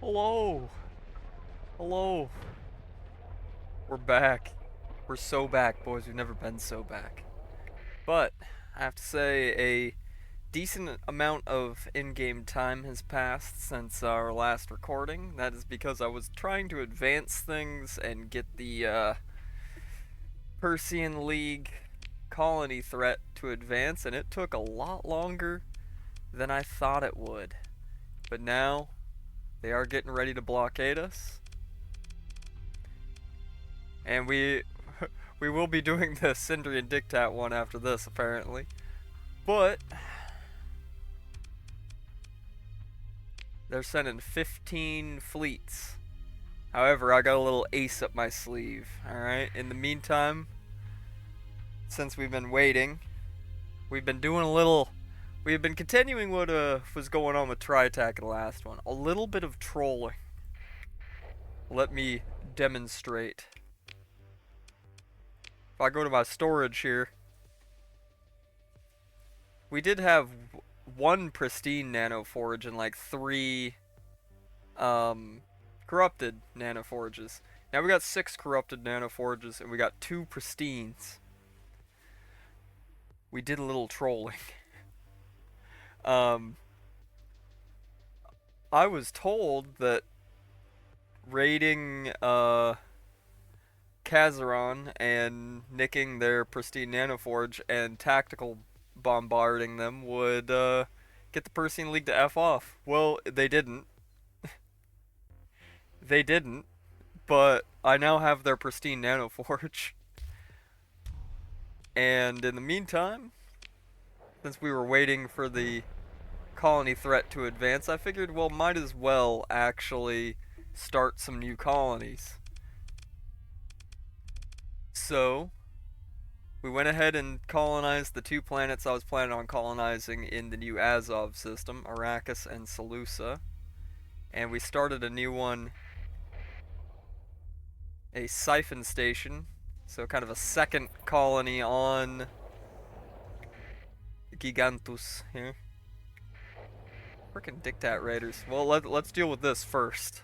Hello. Hello. We're back. We're so back, boys. We've never been so back. But I have to say, a decent amount of in-game time has passed since our last recording. That is because I was trying to advance things and get the Persean League colony threat to advance, and it took a lot longer than I thought it would. But now they are getting ready to blockade us, and we will be doing the Sindrian Diktat one after this, apparently. But they're sending 15 fleets. However, I got a little ace up my sleeve, alright? In the meantime, since we've been waiting, we've been doing a little... We've been continuing what was going on with Tri-Attack in the last one. A little bit of trolling. Let me demonstrate. If I go to my storage here, we did have one pristine nanoforge and like three corrupted nanoforges. Now we got 6 corrupted nanoforges and we got 2 pristines. We did a little trolling. I was told that raiding Kazaron and nicking their pristine nanoforge and tactical bombarding them would get the Persean League to F off. Well, they didn't. They didn't, but I now have their pristine nanoforge. And in the meantime, since we were waiting for the colony threat to advance, I figured, well, might as well actually start some new colonies. So, we went ahead and colonized the 2 planets I was planning on colonizing in the new Azov system, Arrakis and Seleucia. And we started a new one, a siphon station, so kind of a second colony on Gigantus here. Frickin' Diktat Raiders. Well, let's deal with this first.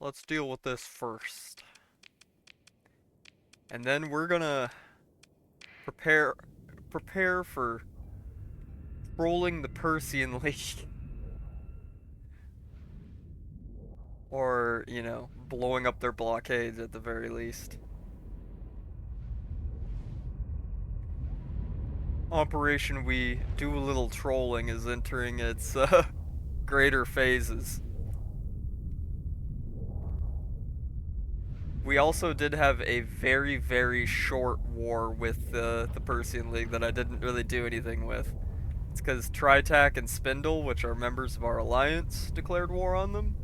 Let's deal with this first. And then we're gonna prepare for trolling the Persean League. Or, you know, blowing up their blockades at the very least. Operation We Do a Little Trolling is entering its greater phases. We also did have a very, very short war with the Persean League that I didn't really do anything with. It's because Tritac and Spindle, which are members of our alliance, declared war on them.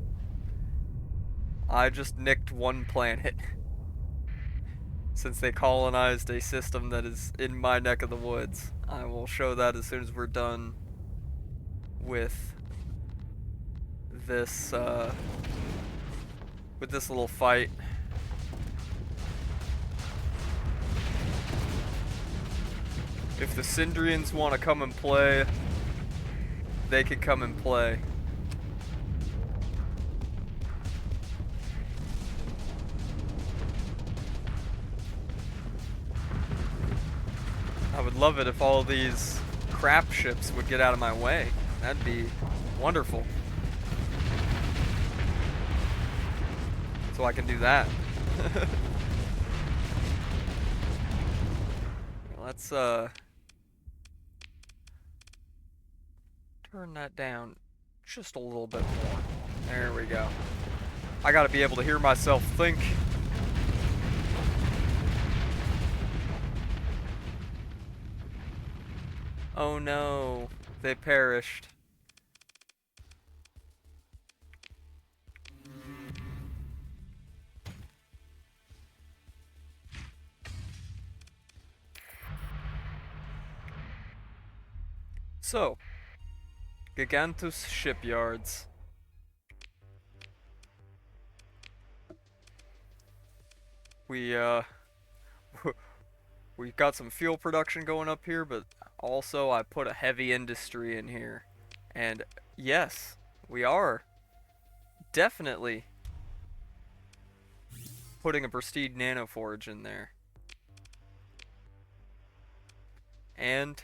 I just nicked one planet. Since they colonized a system that is in my neck of the woods. I will show that as soon as we're done with this little fight. If the Sindrians want to come and play, they can come and play. I would love it if all these crap ships would get out of my way. That'd be wonderful. So I can do that. Let's turn that down just a little bit more. There we go. I gotta be able to hear myself think. Oh no, they perished. So, Gigantus shipyards. We we've got some fuel production going up here, but also I put a heavy industry in here. And yes, we are definitely putting a prestige nanoforge in there. And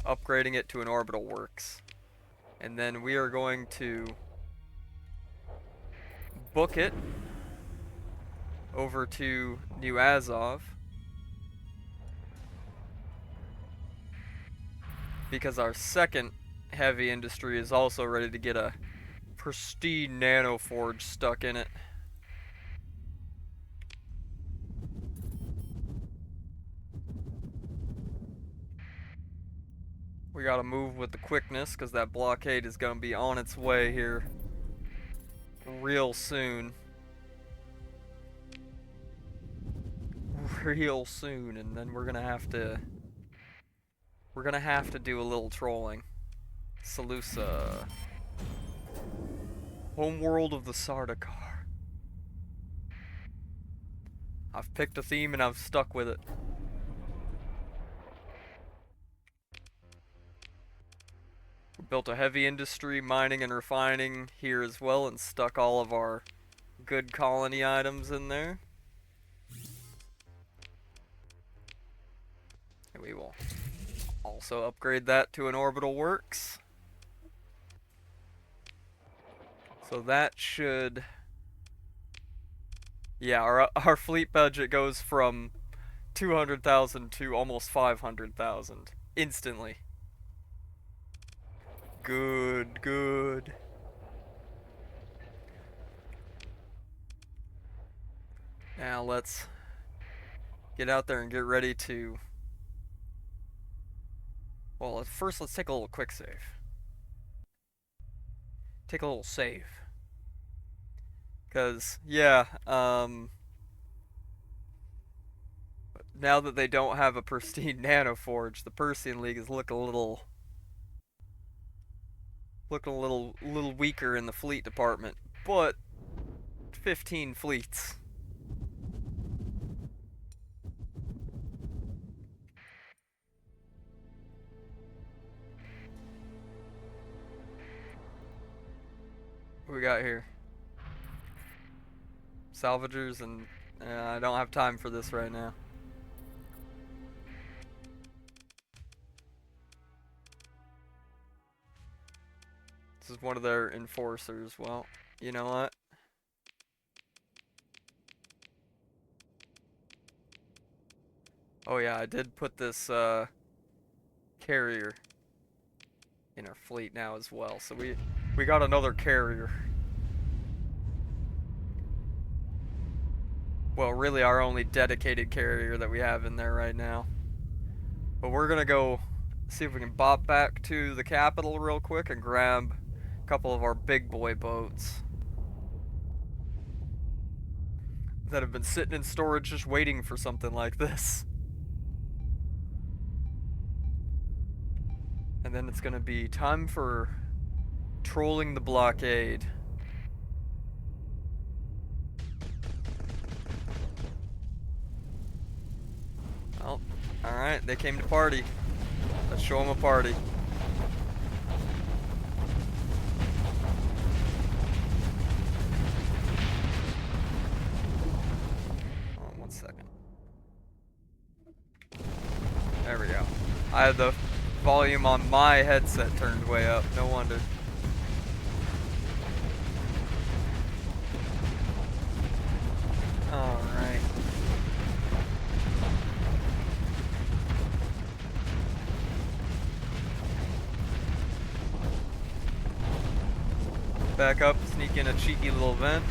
upgrading it to an orbital works. And then we are going to book it over to New Azov, because our second heavy industry is also ready to get a pristine nanoforge stuck in it. We gotta move with the quickness, because that blockade is gonna be on its way here real soon. Real soon, and then we're gonna have to do a little trolling. Salusa. Homeworld of the Sardaukar. I've picked a theme and I've stuck with it. We built a heavy industry, mining and refining here as well, and stuck all of our good colony items in there. And we will also upgrade that to an orbital works. So that should... Yeah, our fleet budget goes from 200,000 to almost 500,000 instantly. Good, good. Now let's get out there and get ready to... Well, first let's take a little quick save. Take a little save. Because, yeah, now that they don't have a pristine nanoforge, the Persean League is looking a little weaker in the fleet department. But 15 fleets. What we got here? Salvagers, and I don't have time for this right now. This is one of their enforcers. Well, you know what? Oh yeah, I did put this carrier in our fleet now as well. So we got another carrier. Well, really our only dedicated carrier that we have in there right now. But we're gonna go see if we can bop back to the capital real quick and grab a couple of our big boy boats that have been sitting in storage just waiting for something like this. And then it's gonna be time for trolling the blockade. Well, alright, they came to party. Let's show them a party. Hold on 1 second. There we go. I had the volume on my headset turned way up, no wonder. Alright. Back up, sneak in a cheeky little vent.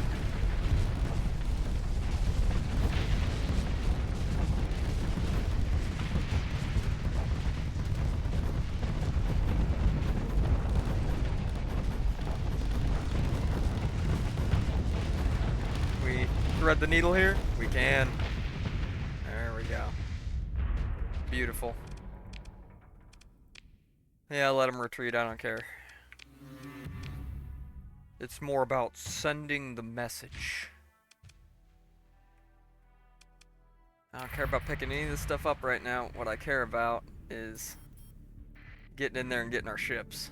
We thread the needle here? We can. There we go. Beautiful. Yeah, let them retreat, I don't care. It's more about sending the message. I don't care about picking any of this stuff up right now. What I care about is getting in there and getting our ships.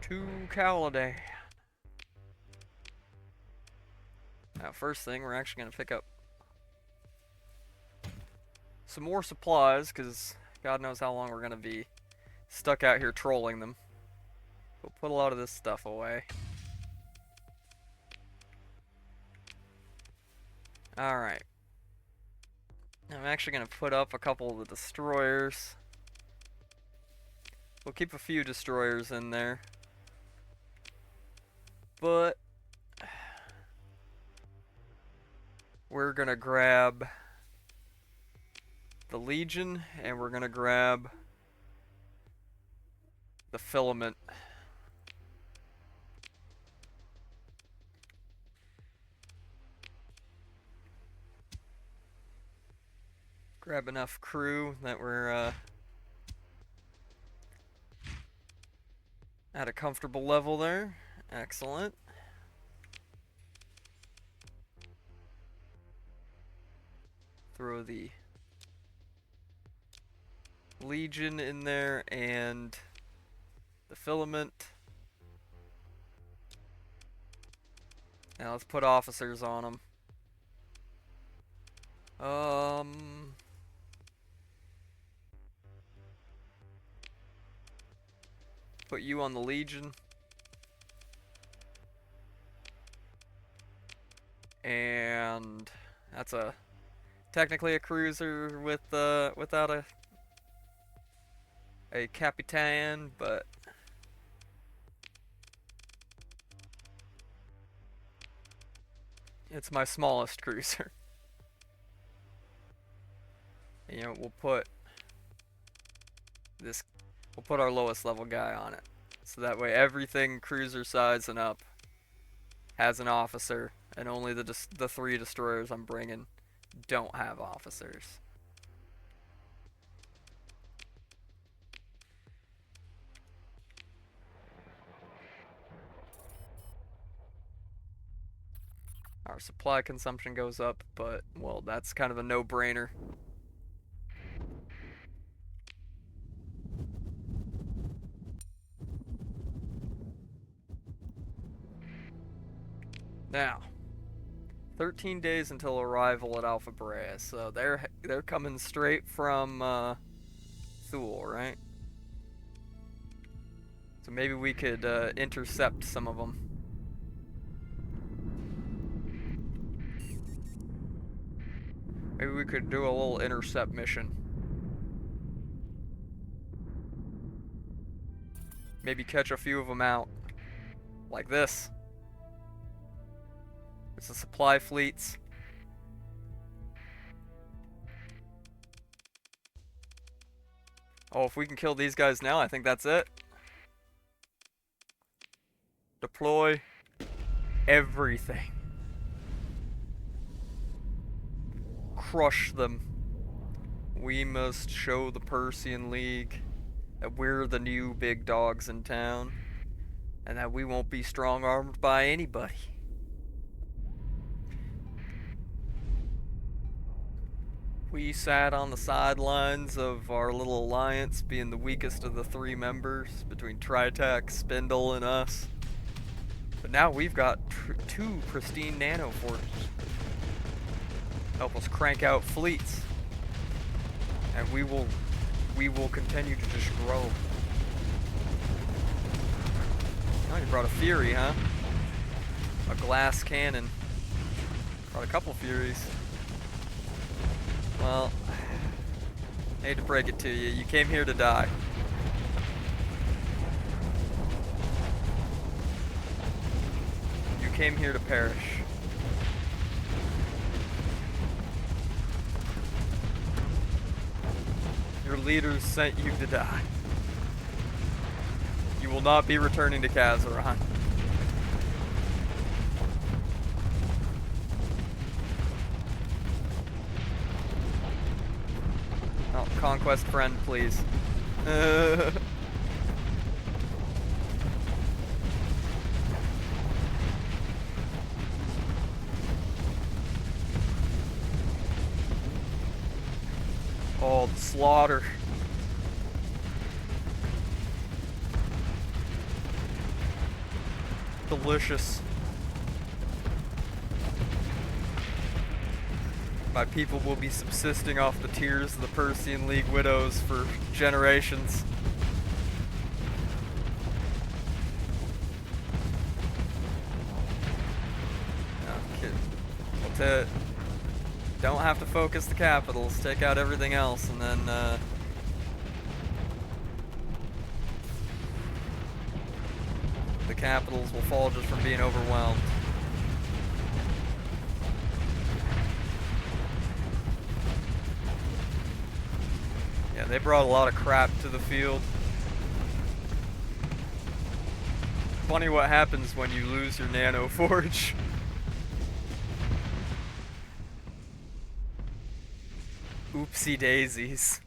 To Caladan. Now, first thing, we're actually going to pick up some more supplies, because God knows how long we're going to be stuck out here trolling them. We'll put a lot of this stuff away. Alright. I'm actually going to put up a couple of the destroyers. We'll keep a few destroyers in there. But we're going to grab the Legion, and we're going to grab the Filament. Grab enough crew that we're at a comfortable level there. Excellent. Throw the Legion in there and the Filament. Now let's put officers on them. Put you on the Legion. And that's technically a cruiser with without a Capitan, but it's my smallest cruiser. You know, we'll put our lowest level guy on it. So that way everything cruiser size and up has an officer, and only the 3 destroyers I'm bringing don't have officers. Our supply consumption goes up, but, well, that's kind of a no-brainer. Now, 13 days until arrival at Alpha Brea, so they're coming straight from Thule, right? So maybe we could intercept some of them. Maybe we could do a little intercept mission. Maybe catch a few of them out. Like this. It's the supply fleets. Oh, if we can kill these guys now, I think that's it. Deploy everything. Crush them. We must show the Persean League that we're the new big dogs in town, and that we won't be strong-armed by anybody. We sat on the sidelines of our little alliance, being the weakest of the 3 members between Tritech, Spindle, and us. But now we've got 2 pristine nanoforts. Help us crank out fleets. And we will continue to just grow. Oh, you brought a Fury, huh? A glass cannon. Brought a couple Furies. Well, I hate to break it to you. You came here to die. You came here to perish. Your leaders sent you to die. You will not be returning to Kazaran. Oh, conquest friend, please. Oh, the slaughter. Delicious. My people will be subsisting off the tears of the Persean League widows for generations. Don't have to focus the capitals, take out everything else, and then the capitals will fall just from being overwhelmed. Yeah, they brought a lot of crap to the field. Funny what happens when you lose your nano forge. Oopsie daisies.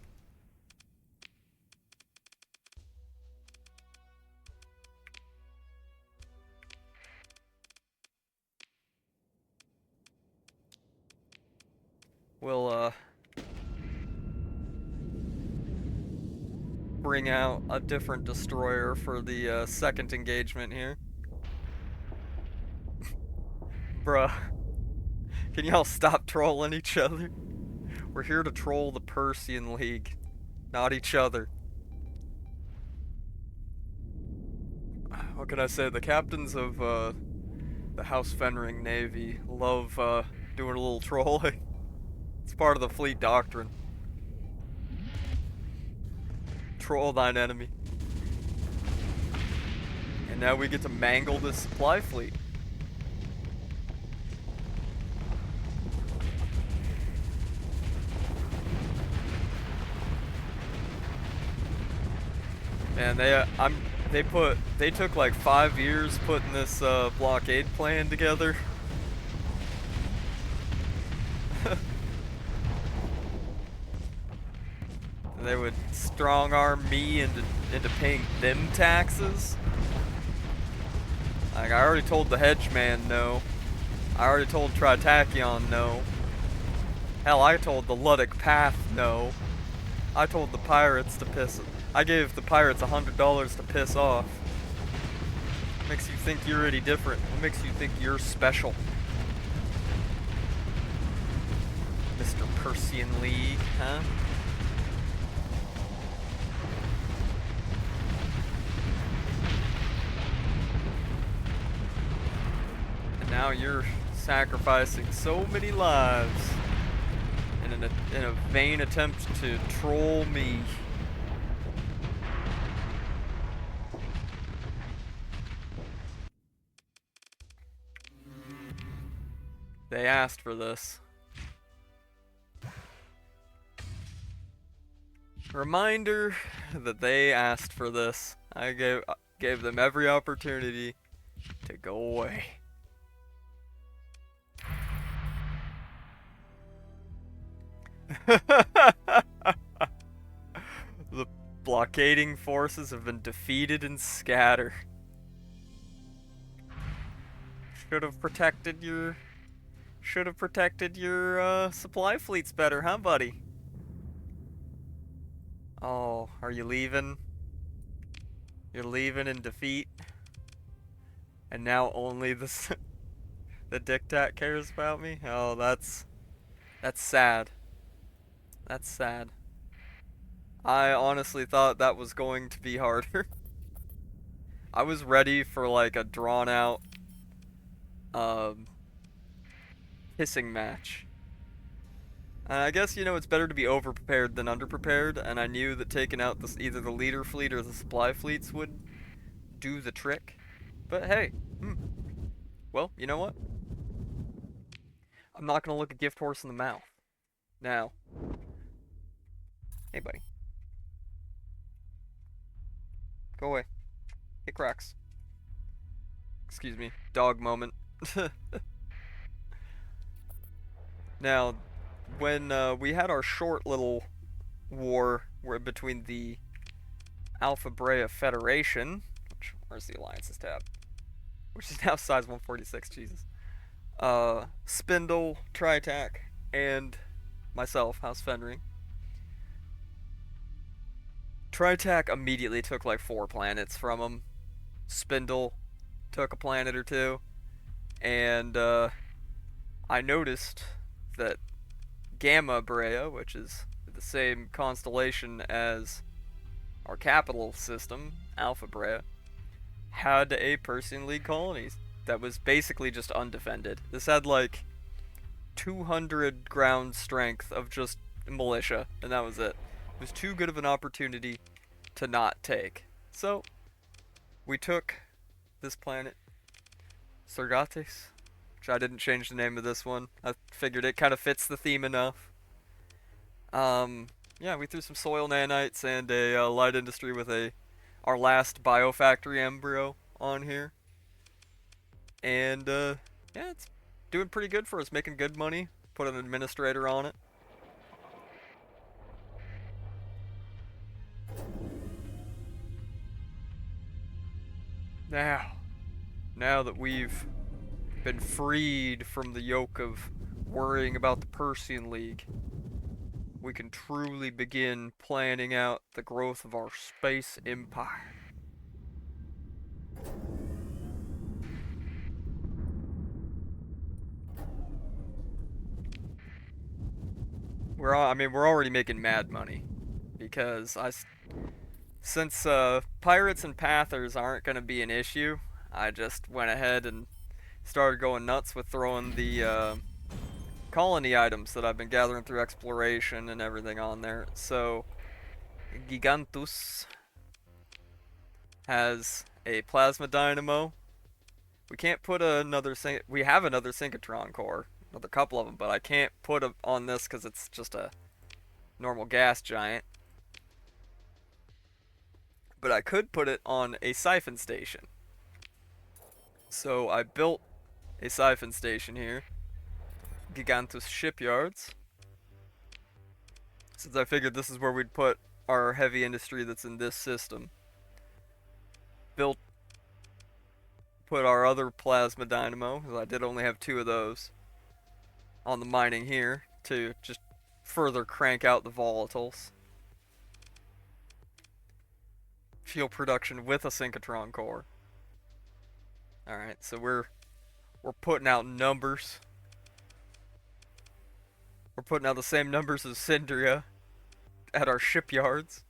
We'll bring out a different destroyer for the second engagement here. Bruh. Can y'all stop trolling each other? We're here to troll the Persean League, not each other. What can I say? The captains of the House Fenring Navy love doing a little trolling. It's part of the fleet doctrine. Troll thine enemy. And now we get to mangle this supply fleet. And they took like 5 years putting this blockade plan together. And they would strong arm me into paying them taxes. Like, I already told the hedgeman no. I already told Tritachyon no. Hell, I told the Luddic Path no. I told the pirates to piss. I gave the pirates $100 to piss off. What makes you think you're any different? What makes you think you're special? Mr. Persean League, huh? And now you're sacrificing so many lives in a vain attempt to troll me. They asked for this. Reminder that they asked for this. I gave them every opportunity to go away. The blockading forces have been defeated and scattered. Should have protected your supply fleets better, huh, buddy? Oh, are you leaving? You're leaving in defeat? And now only the dictat cares about me? Oh, that's sad. That's sad. I honestly thought that was going to be harder. I was ready for like a drawn out hissing match. And I guess, you know, it's better to be overprepared than underprepared, and I knew that taking out either the leader fleet or the supply fleets would do the trick. But hey, well, you know what? I'm not gonna look a gift horse in the mouth. Now, hey buddy. Go away. It cracks. Excuse me, dog moment. Now, when we had our short little war between the Alpha Brea Federation, where's the Alliances tab? Which is now size 146, Jesus. Spindle, Tritac, and myself, House Fenring. Tritac immediately took like 4 planets from him. Spindle took a planet or two, and I noticed that Gamma Brea, which is the same constellation as our capital system, Alpha Brea, had a Persean League colony that was basically just undefended. This had like 200 ground strength of just militia, and that was it. It was too good of an opportunity to not take. So, we took this planet, Sargates, which I didn't change the name of this one. I figured it kind of fits the theme enough. Yeah, we threw some soil nanites and a light industry with our last biofactory embryo on here. And, yeah, it's doing pretty good for us, making good money. Put an administrator on it. Now that we've been freed from the yoke of worrying about the Persean League, we can truly begin planning out the growth of our space empire. We're already making mad money because since pirates and pathers aren't going to be an issue, I just went ahead and started going nuts with throwing the colony items that I've been gathering through exploration and everything on there. So, Gigantus has a plasma dynamo. We can't put we have another synchrotron core, another couple of them, but I can't put it on this because it's just a normal gas giant. But I could put it on a siphon station. So I built a siphon station here, Gigantus Shipyards, since I figured this is where we'd put our heavy industry that's in this system. Put our other plasma dynamo, because I did only have 2 of those, on the mining here to just further crank out the volatiles. Fuel production with a synchrotron core. Alright, so we're putting out numbers. We're putting out the same numbers as Syndria at our shipyards.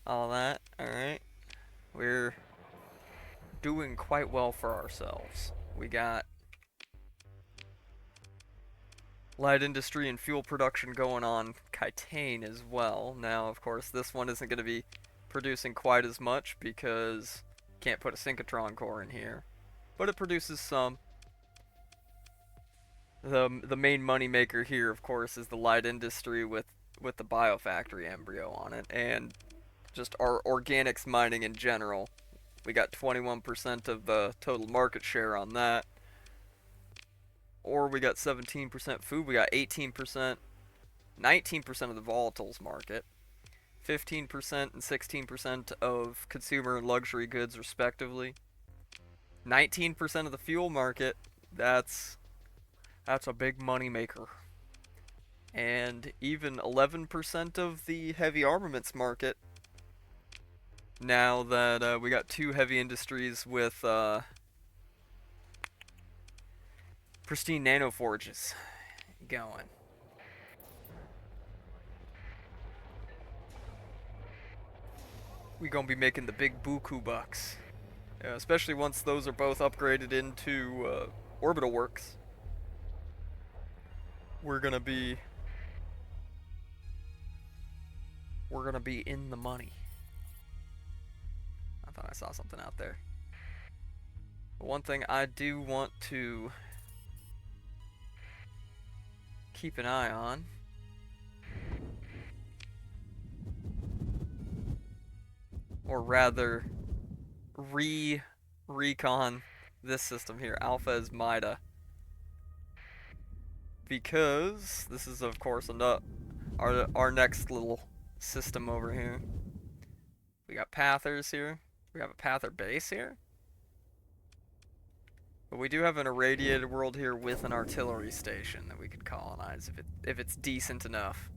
All that, alright. We're doing quite well for ourselves. We got light industry and fuel production going on Kitane as well. Now, of course, this one isn't going to be producing quite as much because can't put a synchrotron core in here, but it produces some. The main money maker here, of course, is the light industry with the biofactory embryo on it, and just our organics mining in general. We got 21% of the total market share on that. Or we got 17% food, we got 18%, 19% of the volatiles market, 15% and 16% of consumer and luxury goods respectively. 19% of the fuel market, that's a big money maker. And even 11% of the heavy armaments market, now that we got 2 heavy industries with pristine nanoforges going. We gonna be making the big buku bucks. Especially once those are both upgraded into orbital works. We're gonna be in the money. I thought I saw something out there. But one thing I do want to keep an eye on, or rather recon this system here, Alpha is Mida, because this is of course our next little system over here. We got Pathers here. We have a Pather base here. But we do have an irradiated world here with an artillery station that we could colonize if it's decent enough.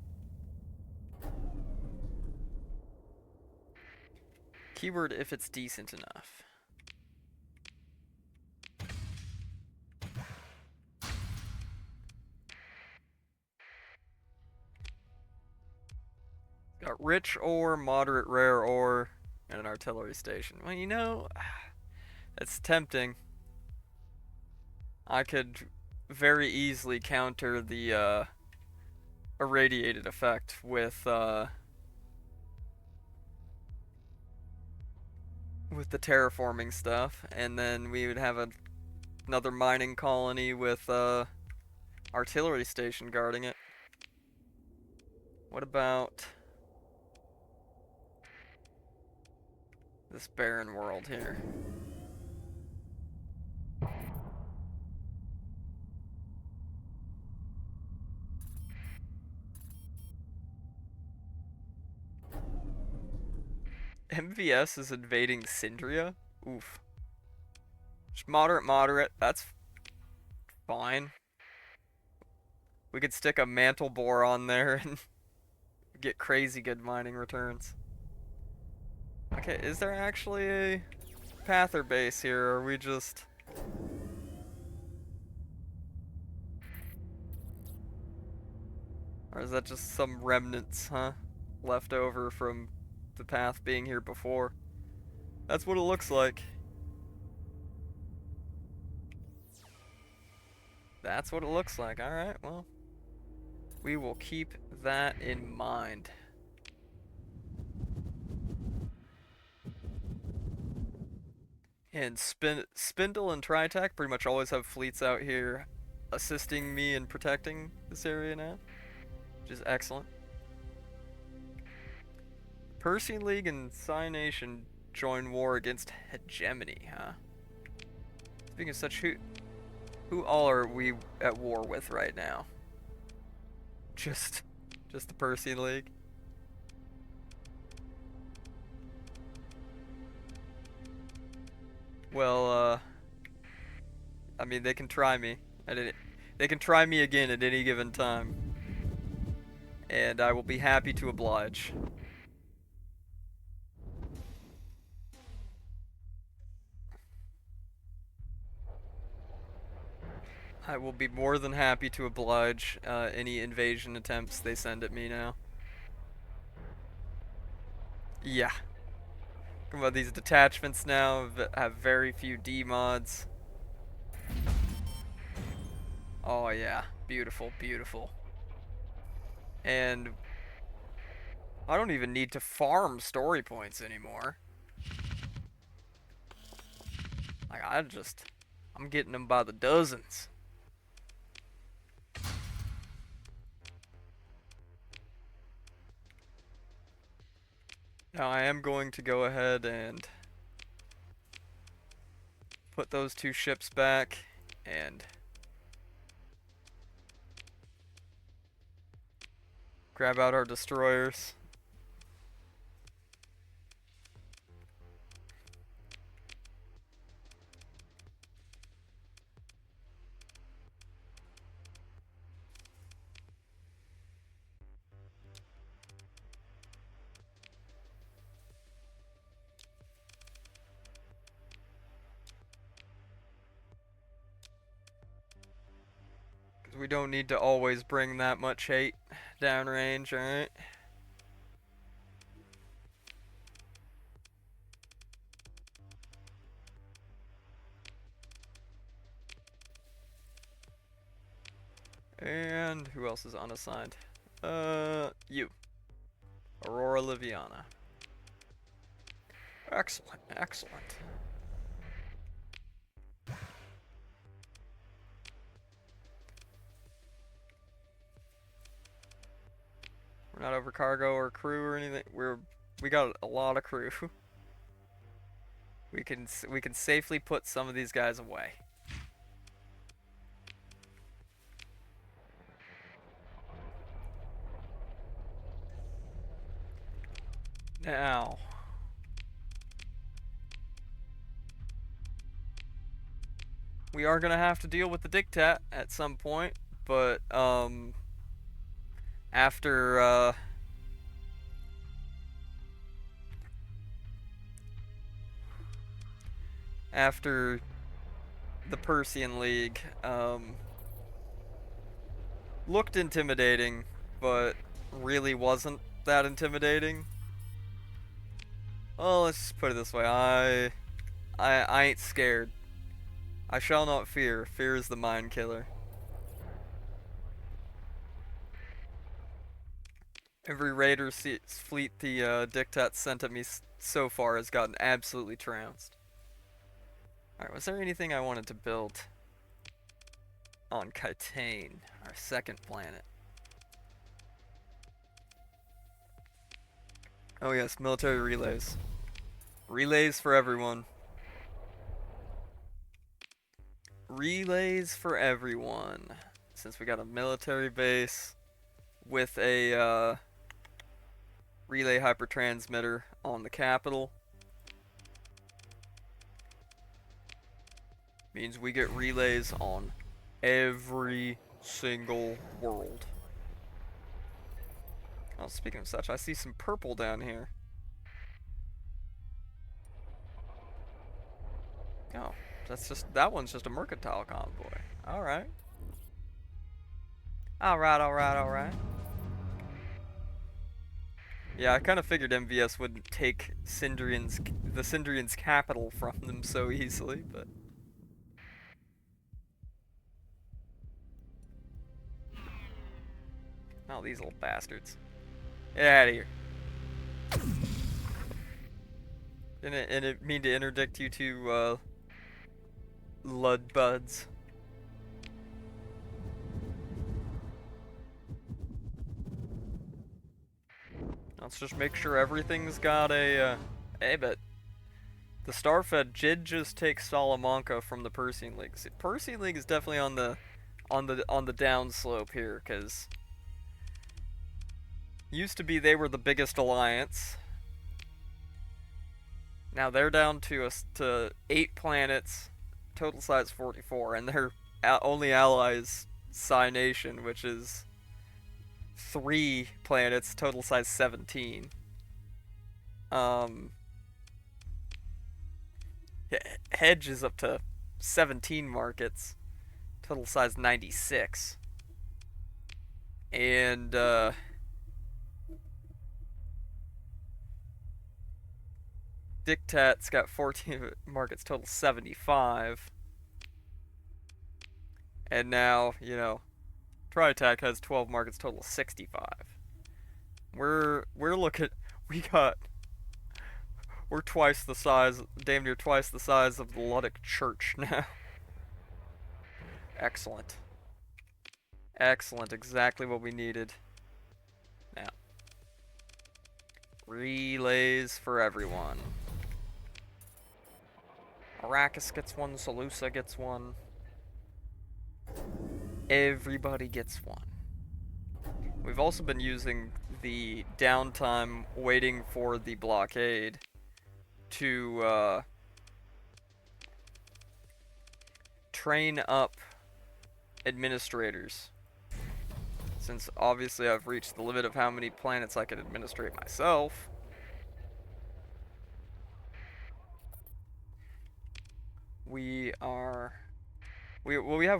Keyword, if it's decent enough. Got rich ore, moderate rare ore, and an artillery station. Well, you know, it's tempting. I could very easily counter the irradiated effect with the terraforming stuff, and then we would have another mining colony with artillery station guarding it. What about this barren world here? MVS is invading Syndria? Oof. Just moderate. That's fine. We could stick a mantle bore on there and get crazy good mining returns. Okay, is there actually a Pather base here, or are we just... Or is that just some remnants, huh? Left over from the path being here before. That's what it looks like. That's what it looks like. Alright, well. We will keep that in mind. And Spindle and Tritac pretty much always have fleets out here assisting me in protecting this area now, which is excellent. Persean League and Psy Nation join war against Hegemony, huh? Speaking of such, who all are we at war with right now? Just the Persean League. Well, I mean, they can try me. They can try me again at any given time. And I will be happy to oblige. I will be more than happy to oblige any invasion attempts they send at me now. Yeah. Come on, these detachments now have very few D mods. Oh yeah, beautiful, beautiful. And I don't even need to farm story points anymore. Like, I'm getting them by the dozens. Now I am going to go ahead and put those two ships back and grab out our destroyers. We don't need to always bring that much hate downrange, alright? And who else is unassigned? You. Aurora Liviana. Excellent, excellent. We're not over cargo or crew or anything. We got a lot of crew. We can safely put some of these guys away. Now, we are gonna have to deal with the diktat at some point, but after after the Persean League looked intimidating, but really wasn't. that intimidating. Well, let's just put it this way. I ain't scared. I shall not fear. Fear is the mind killer. Every raider fleet the Dictat sent at me so far has gotten absolutely trounced. Alright, was there anything I wanted to build on Kitane, our second planet? Oh yes, military relays. Relays for everyone. Relays for everyone. Since we got a military base with a relay hypertransmitter on the capital, means we get relays on every single world. Oh, speaking of such, I see some purple down here. Oh, that one's just a mercantile convoy. Alright. Alright. Yeah, I kind of figured MVS wouldn't take the Syndrian's capital from them so easily, but... Oh, these little bastards. Get out of here. Didn't mean to interdict you two, Lud buds. Let's just make sure everything's got a, hey, but the Starfed did just take Salamanca from the Persean League. See, Persean League is definitely on the downslope here, because used to be they were the biggest alliance. Now they're down to 8 planets, total size 44, and their only ally is Psi Nation, which is 3 planets, total size 17. Hedge is up to 17 markets, total size 96. And Dictat's got 14 markets, total 75. And now, you know, TriAttack has 12 markets, total 65. We're twice the size, damn near twice the size of the Luddic Church now. Excellent. Excellent, exactly what we needed. Now, relays for everyone. Arrakis gets one, Seleucia gets one. Everybody gets one. We've also been using the downtime waiting for the blockade to train up administrators. Since obviously I've reached the limit of how many planets I can administrate myself. We have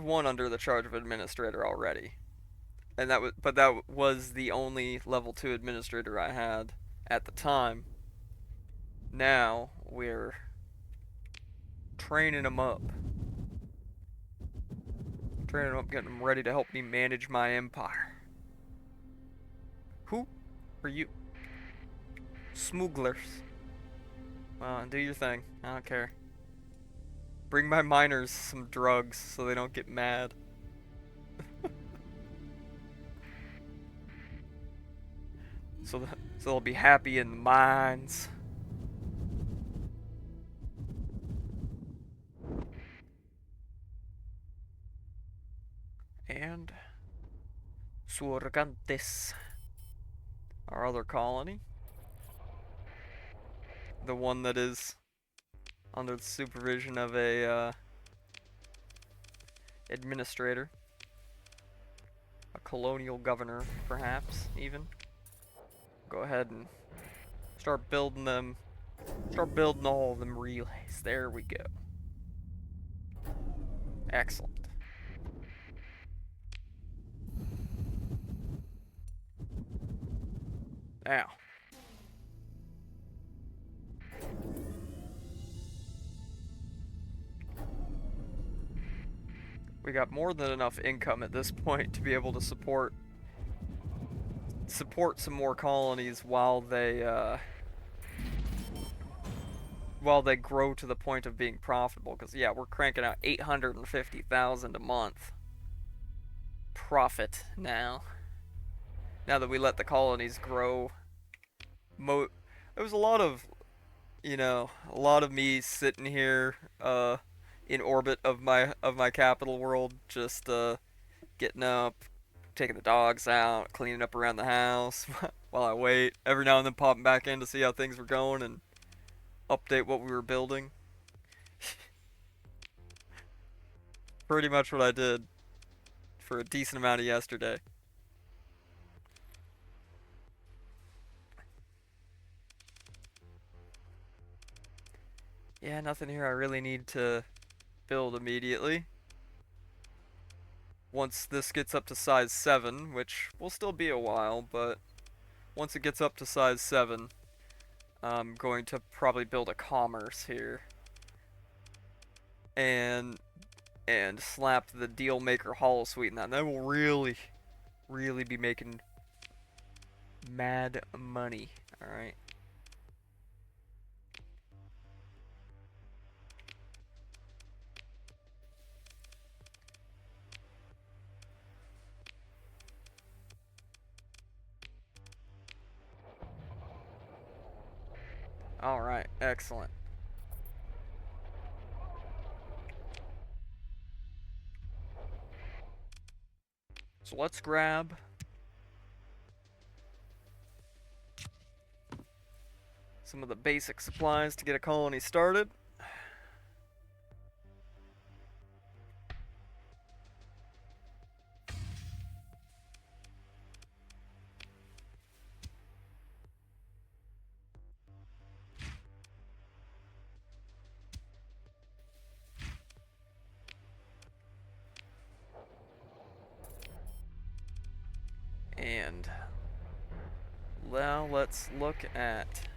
one under the charge of administrator already. And that was the only level 2 administrator I had at the time. Now we're training them up. Getting them ready to help me manage my empire. Who are you? Smugglers. Well, do your thing. I don't care. Bring my miners some drugs so they don't get mad. So they'll be happy in the mines. And Surgantes, our other colony. The one that is under the supervision of a administrator. A colonial governor, perhaps, even. Go ahead and start building them. Start building all of them relays. There we go. Excellent. Now, we got more than enough income at this point to be able to support some more colonies while they grow to the point of being profitable. Because yeah, we're cranking out 850,000 a month profit now. Now that we let the colonies grow, there was a lot of me sitting here in orbit of my capital world, just getting up, taking the dogs out, cleaning up around the house while I wait. Every now and then popping back in to see how things were going and update what we were building. Pretty much what I did for a decent amount of yesterday. Yeah, nothing here I really need to build immediately. Once this gets up to size 7, which will still be a while, but once it gets up to size 7, I'm going to probably build a commerce here. And slap the deal maker hollow suite in that. And that will really, really be making mad money. Alright. Alright, excellent. So let's grab some of the basic supplies to get a colony started. And now let's look at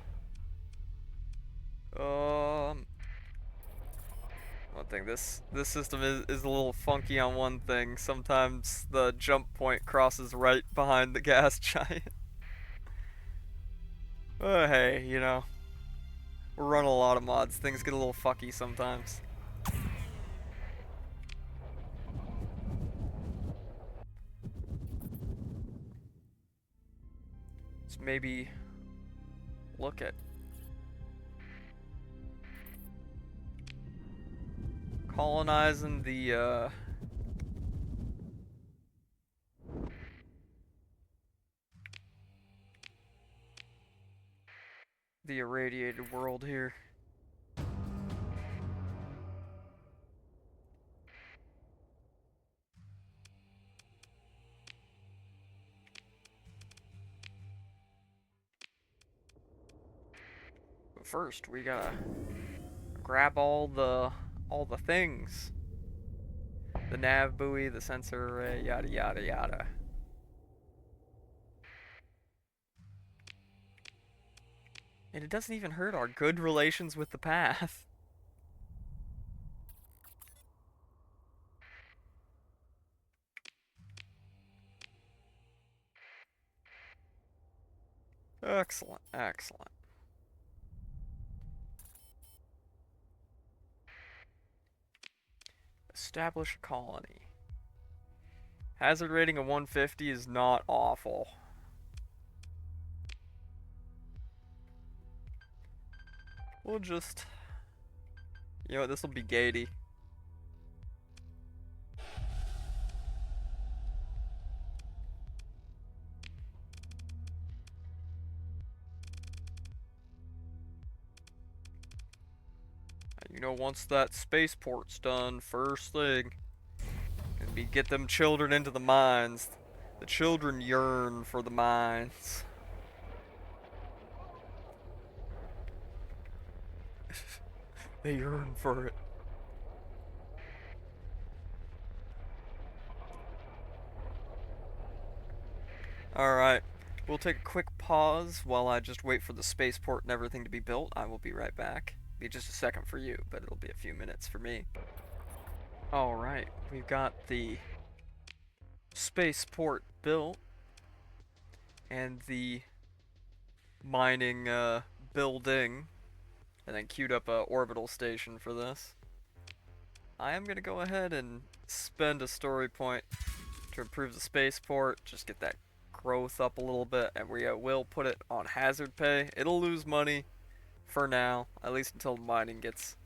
one thing. This system is a little funky on one thing. Sometimes the jump point crosses right behind the gas giant. Hey, we're running a lot of mods. Things get a little fucky sometimes. Let's maybe look at colonizing the irradiated world here. But first, we gotta grab all the things. The nav buoy, the sensor array, yada yada yada. And it doesn't even hurt our good relations with the path. Excellent, excellent. Establish a colony. Hazard rating of 150 is not awful. We'll just... You know what, this'll be gatey. Once that spaceport's done, first thing, gonna be get them children into the mines. The children yearn for the mines. They yearn for it. Alright. We'll take a quick pause while I just wait for the spaceport and everything to be built. I will be right back. Be just a second for you, but it'll be a few minutes for me. Alright, we've got the spaceport built and the mining building, and then queued up a orbital station for this. I am gonna go ahead and spend a story point to improve the spaceport, just get that growth up a little bit, and we will put it on hazard pay. It'll lose money for now, at least until the mining gets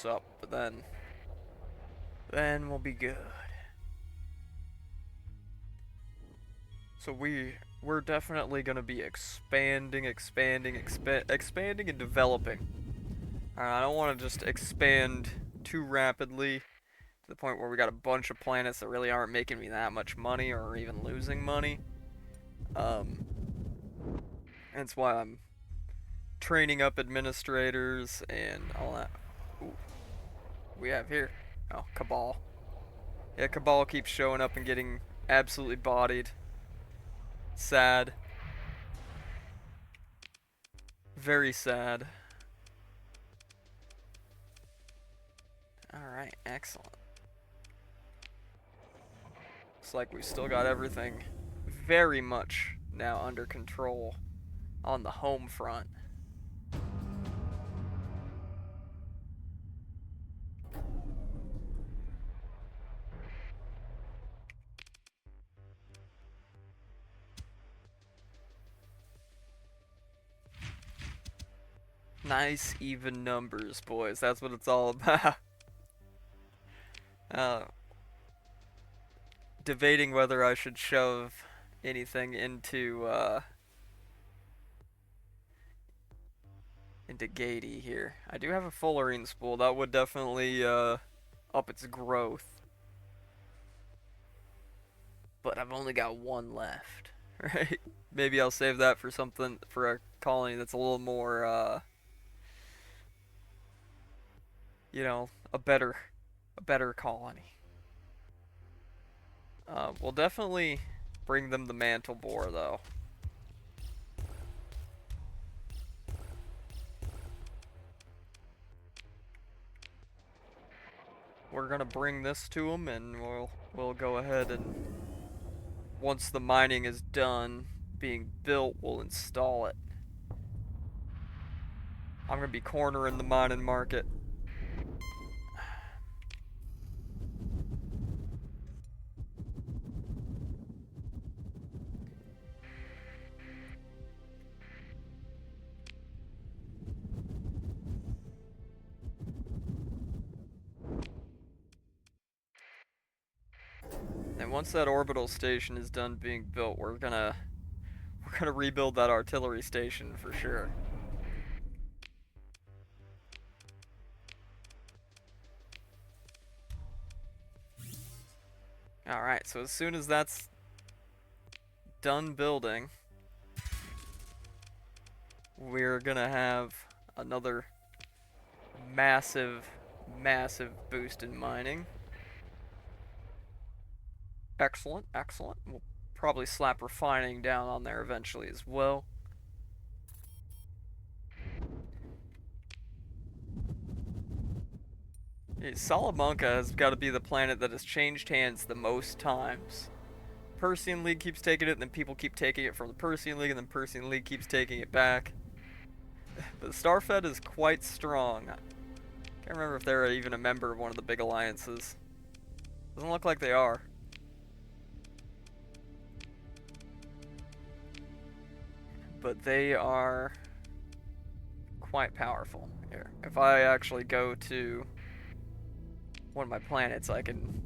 up, but then we'll be good. So we're definitely gonna be expanding and developing. I don't want to just expand too rapidly to the point where we got a bunch of planets that really aren't making me that much money or even losing money. That's why I'm training up administrators and all that. Ooh, we have here? Oh, Cabal. Yeah, Cabal keeps showing up and getting absolutely bodied. Sad. Very sad. Alright, excellent. Looks like we've still got everything very much now under control on the home front. Nice even numbers, boys. That's what it's all about. Debating whether I should shove anything into Gady here. I do have a fullerene spool. That would definitely up its growth. But I've only got one left, right? Maybe I'll save that for something, for a colony that's a little more you know, a better colony. We'll definitely bring them the mantle boar, though. We're gonna bring this to them, and we'll go ahead and once the mining is done being built, we'll install it. I'm gonna be cornering the mining market. And once that orbital station is done being built, we're gonna rebuild that artillery station for sure. Alright, so as soon as that's done building, we're gonna have another massive boost in mining. Excellent, excellent. We'll probably slap refining down on there eventually as well. Salamanca has got to be the planet that has changed hands the most times. Persean League keeps taking it, and then people keep taking it from the Persean League, and then Persean League keeps taking it back. But Starfed is quite strong. I can't remember if they're even a member of one of the big alliances. Doesn't look like they are. But they are quite powerful. Here, if I actually go to one of my planets, I can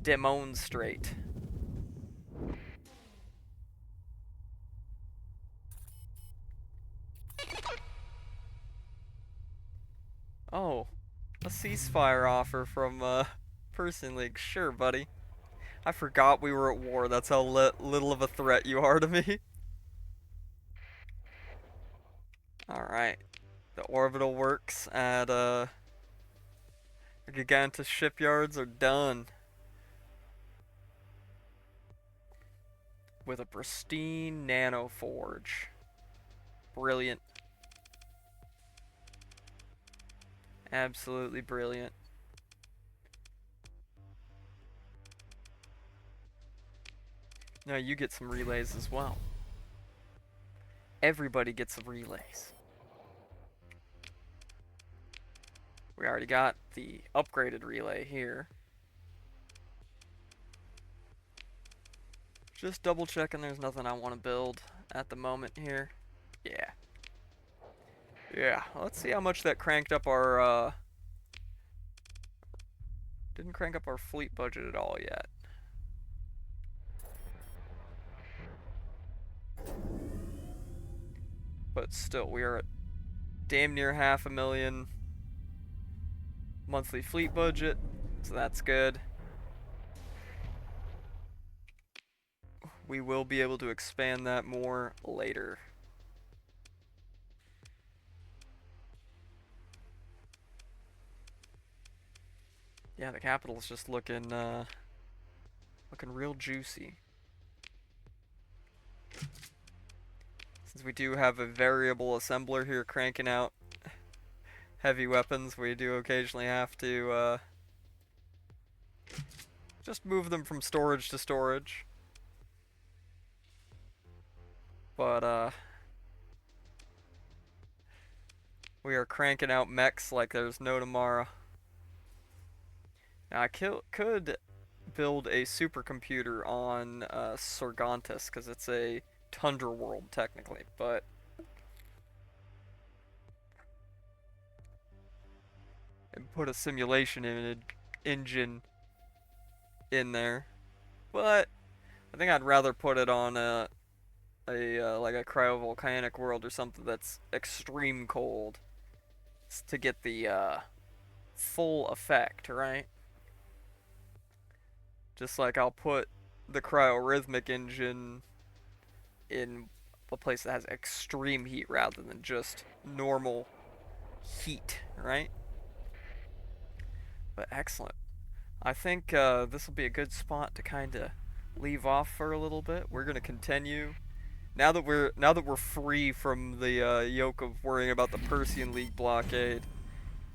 demonstrate. Oh, a ceasefire offer from Persean League. Sure, buddy. I forgot we were at war. That's how little of a threat you are to me. Alright. The orbital works at the Gigantus shipyards are done. with a pristine nano forge. Brilliant. Absolutely brilliant. Now you get some relays as well. Everybody gets relays. We already got the upgraded relay here. Just double checking there's nothing I want to build at the moment here. Yeah. Yeah, let's see how much that cranked up our, didn't crank up our fleet budget at all yet. But still, we are at damn near 500,000 monthly fleet budget, so that's good. We will be able to expand that more later. Yeah, the capital's just looking real juicy. Since we do have a variable assembler here cranking out heavy weapons, we do occasionally have to just move them from storage to storage. But we are cranking out mechs like there's no tomorrow. Now I could build a supercomputer on Sorgantis, because it's a tundra world technically, but and put a simulation engine in there. But I think I'd rather put it on like a cryovolcanic world or something that's extreme cold to get the full effect, right? Just like I'll put the cryorhythmic engine in a place that has extreme heat rather than just normal heat, right? But excellent. I think this will be a good spot to kind of leave off for a little bit. We're gonna continue now that we're free from the yoke of worrying about the Persean League blockade,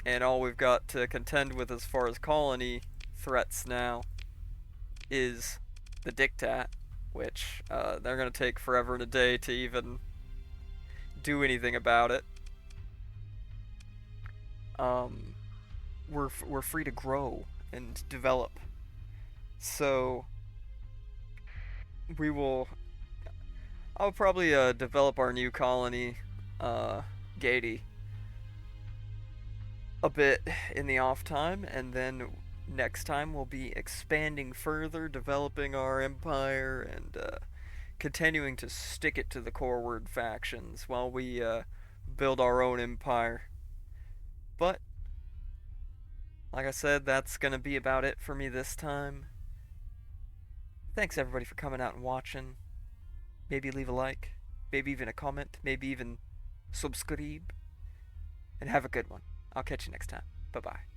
and all we've got to contend with as far as colony threats now is the diktat, which they're gonna take forever and a day to even do anything about it. We're free to grow and develop, so we will. I'll probably develop our new colony, Gady, a bit in the off time, and then next time we'll be expanding further, developing our empire, and continuing to stick it to the core word factions while we build our own empire. But like I said, that's gonna be about it for me this time. Thanks everybody for coming out and watching. Maybe leave a like, maybe even a comment, maybe even subscribe, and have a good one. I'll catch you next time. Bye bye.